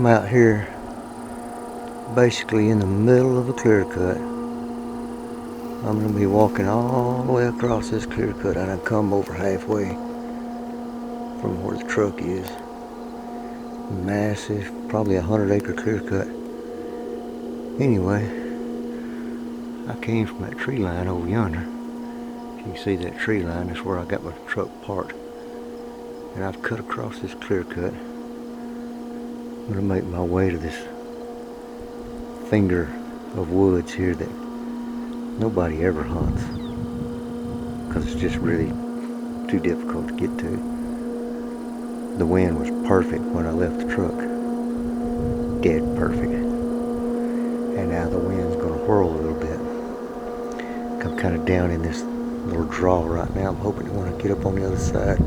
I'm out here basically in the middle of a clear cut. I'm going to be walking all the way across this clear cut. I done come over halfway from where the truck is. Massive, probably a 100-acre clear cut. Anyway, I came from that tree line over yonder. If you can see that tree line, that's where I got my truck parked. And I've cut across this clear cut. I'm going to make my way to this finger of woods here that nobody ever hunts because it's just really too difficult to get to. The wind was perfect when I left the truck. Dead perfect. And now the wind's going to whirl a little bit. I'm kind of down in this little draw right now. I'm hoping that when I get up on the other side,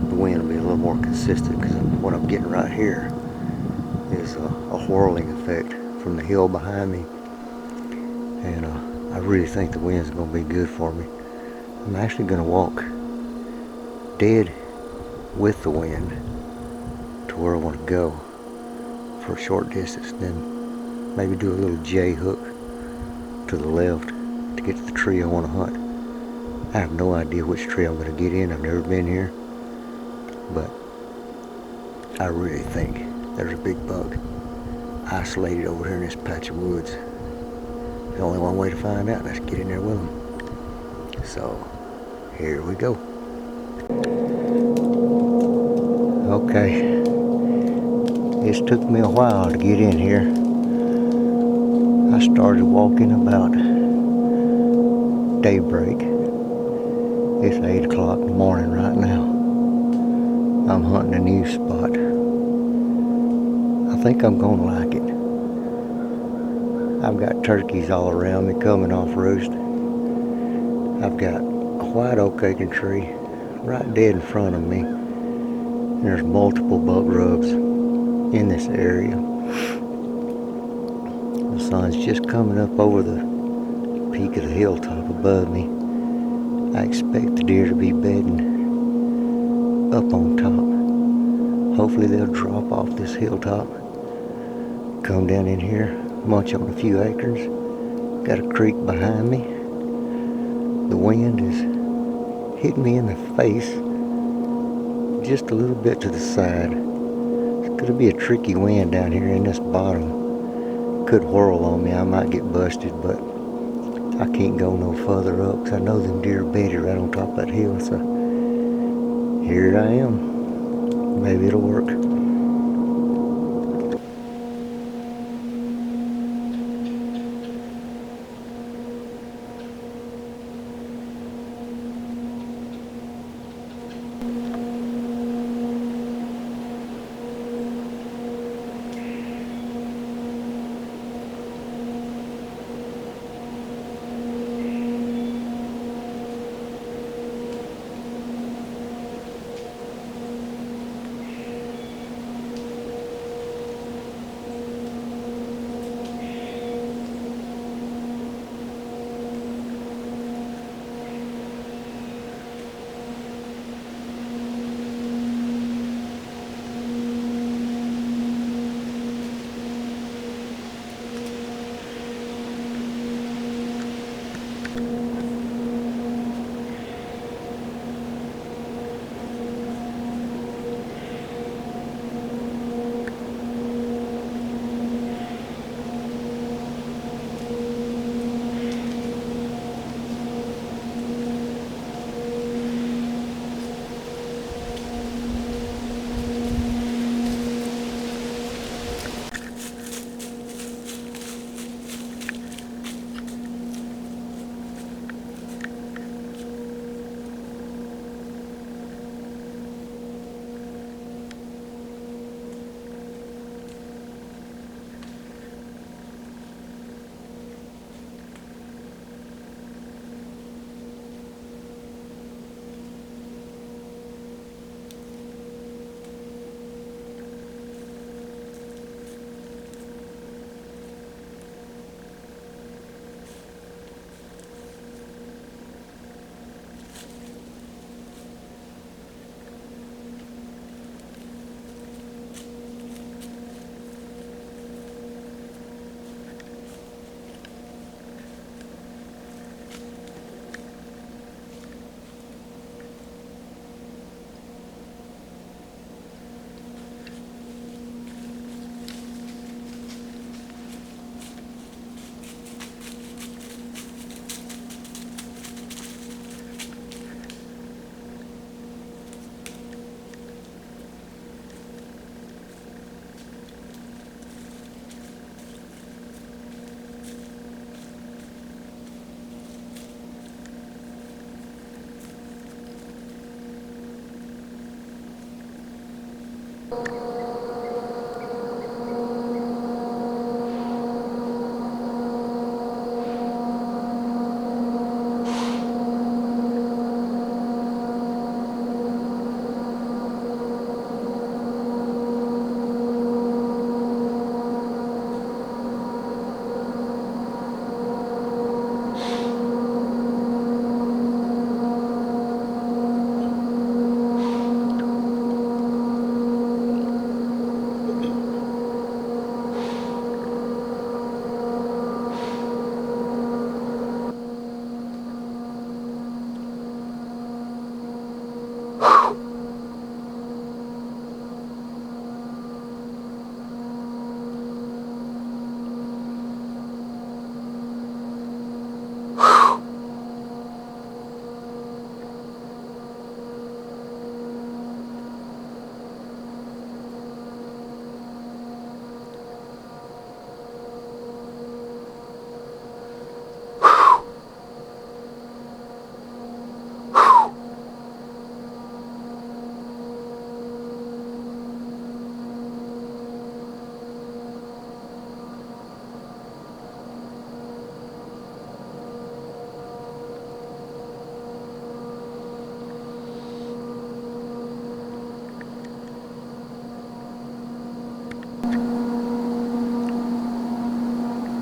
the wind will be a little more consistent, because what I'm getting right here is a whirling effect from the hill behind me. And I really think the wind's going to be good for me. I'm actually going to walk dead with the wind to where I want to go for a short distance, then maybe do a little J hook to the left to get to the tree I want to hunt. I have no idea which tree I'm going to get in. I've never been here, but I really think there's a big buck isolated over here in this patch of woods. There's only one way to find out, and that's get in there with him. So here we go. Okay, it's took me a while to get in here. I started walking about daybreak. It's 8 o'clock in the morning right now. I'm hunting a new spot. I think I'm gonna like it. I've got turkeys all around me coming off roost. I've got a white oak acorn tree right dead in front of me. There's multiple buck rubs in this area. The sun's just coming up over the peak of the hilltop above me. I expect the deer to be bedding up on top. Hopefully they'll drop off this hilltop, come down in here, munch on a few acorns. Got a creek behind me. The wind is hitting me in the face just a little bit to the side. It's going to be a tricky wind down here in this bottom. Could whirl on me. I might get busted, but I can't go no further up because I know them deer bedded right on top of that hill. So here I am. Maybe it'll work.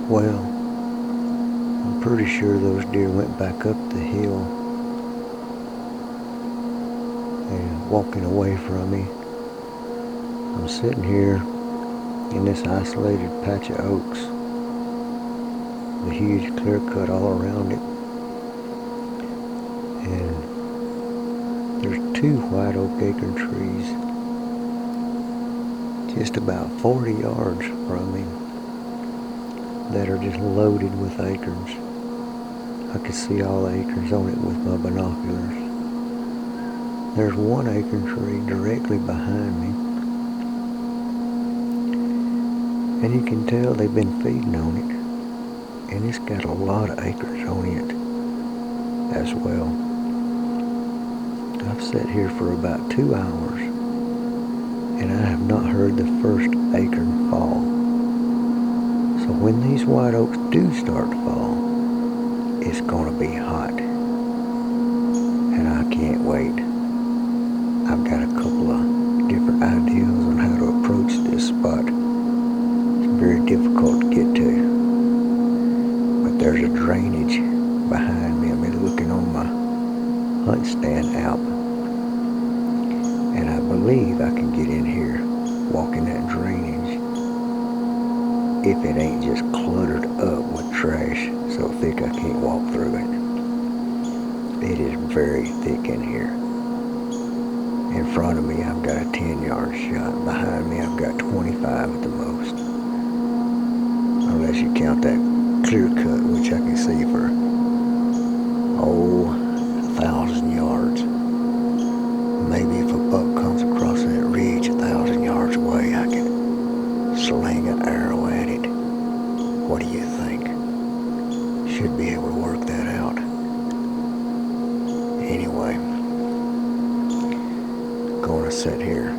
Well, I'm pretty sure those deer went back up the hill and walking away from me. I'm sitting here in this isolated patch of oaks, the huge clear cut all around it, and there's 2 white oak acorn trees just about 40 yards from me that are just loaded with acorns. I can see all the acorns on it with my binoculars. There's 1 acorn tree directly behind me, and you can tell they've been feeding on it, and it's got a lot of acorns on it as well. I've sat here for about 2 hours, and I have not heard the first acorn fall. So when these white oaks do start to fall, it's gonna be hot, and I can't wait. I've got a couple of different ideas on how to approach this spot. It's very difficult to get to, but there's a drainage behind me. I've been looking on my hunt stand out, and I believe I can get in here, walking that drainage, if it ain't just cluttered up with trash so thick I can't walk through it. It is very thick in here. In front of me I've got a 10-yard shot. Behind me I've got 25 at the most, unless you count that clear cut, which I can see for 1,000 yards. Maybe if a buck comes across that ridge 1,000 yards away, I can sling an arrow at it. What do you think? Should be able to work that out. Anyway, gonna sit here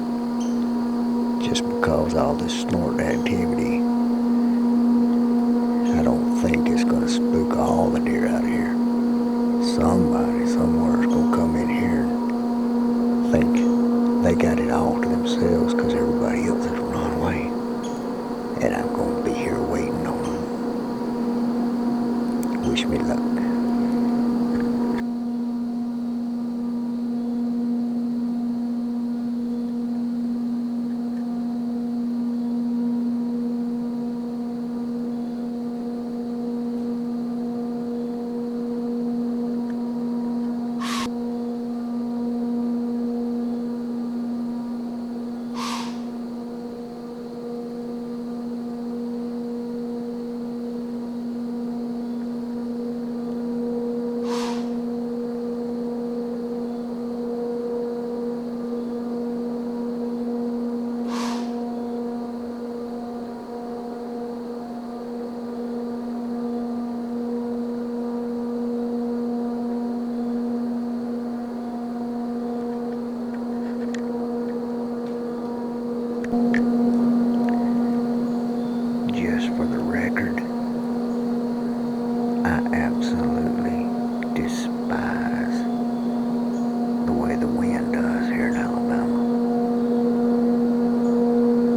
just because all this snorting activity. I don't think it's gonna spook all the deer out of here. Somebody somewhere is gonna come in here and think they got it all to themselves because everybody else has run away, and I'm gonna be here waiting on them. Wish me luck. I absolutely despise the way the wind does here in Alabama.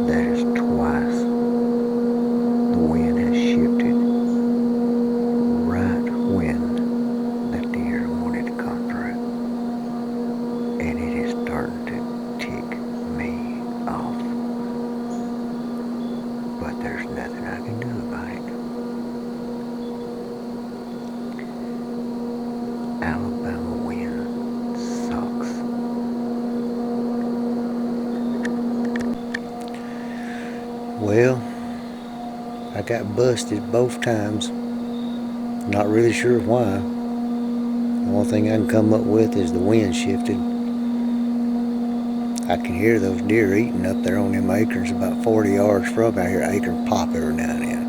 That is twice the wind has shifted right when the deer wanted to come through. And it is starting to tick me off. But there's nothing I can do about it. Alabama wind sucks. Well, I got busted both times. Not really sure why. The only thing I can come up with is the wind shifted. I can hear those deer eating up there on them acres about 40 yards from me. I hear an acre pop every now and then.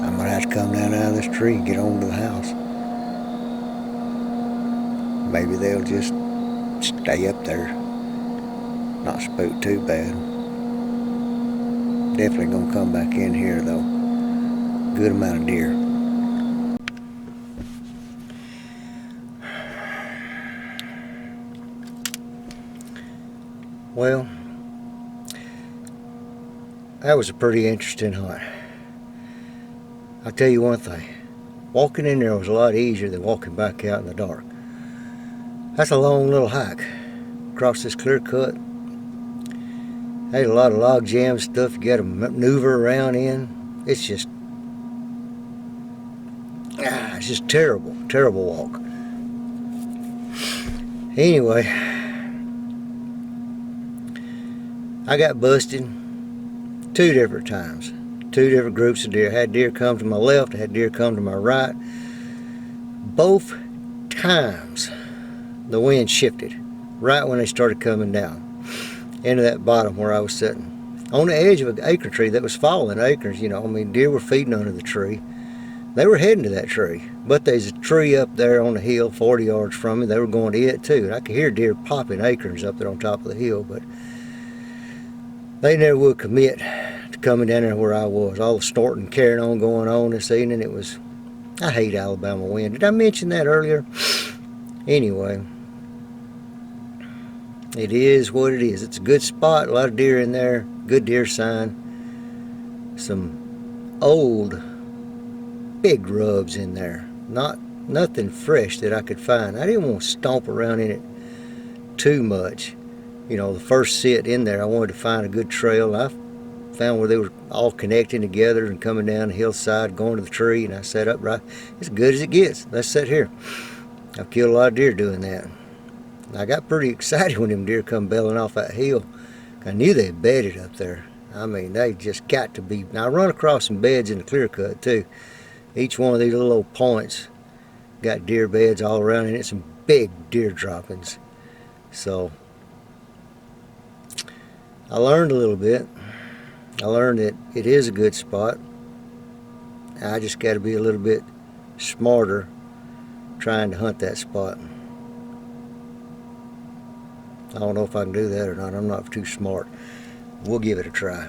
I'm going to have to come down out of this tree and get on to the house. Maybe they'll just stay up there. Not spook too bad. Definitely going to come back in here though. Good amount of deer. Well, that was a pretty interesting hunt. I'll tell you one thing. Walking in there was a lot easier than walking back out in the dark. That's a long little hike across this clear cut. There's a lot of log jam stuff you got to maneuver around in. It's just terrible, terrible walk. Anyway, I got busted 2 different times. 2 different groups of deer. I had deer come to my left, I had deer come to my right. Both times the wind shifted right when they started coming down into that bottom where I was sitting. On the edge of an acre tree that was falling acres, you know, I mean, deer were feeding under the tree. They were heading to that tree. But there's a tree up there on the hill 40 yards from me. They were going to it too. And I could hear deer popping acorns up there on top of the hill, but they never would commit to coming down there where I was. All the snorting carrying on going on this evening. It was, I hate Alabama wind. Did I mention that earlier? Anyway, it is what it is. It's a good spot, a lot of deer in there, good deer sign. Some old big rubs in there. Nothing fresh that I could find. I didn't want to stomp around in it too much. You know, the first sit in there, I wanted to find a good trail. I found where they were all connecting together and coming down the hillside, going to the tree, and I sat up right, as good as it gets. Let's sit here. I've killed a lot of deer doing that. I got pretty excited when them deer come belling off that hill. I knew they had bedded up there. I mean, they just got to be. Now, I run across some beds in the clear cut too. Each one of these little old points got deer beds all around in it, some big deer droppings. So I learned a little bit. I learned that it is a good spot. I just got to be a little bit smarter trying to hunt that spot. I don't know if I can do that or not. I'm not too smart. We'll give it a try.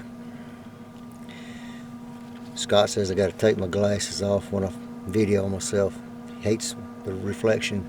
Scott says I got to take my glasses off when I video myself. He hates the reflection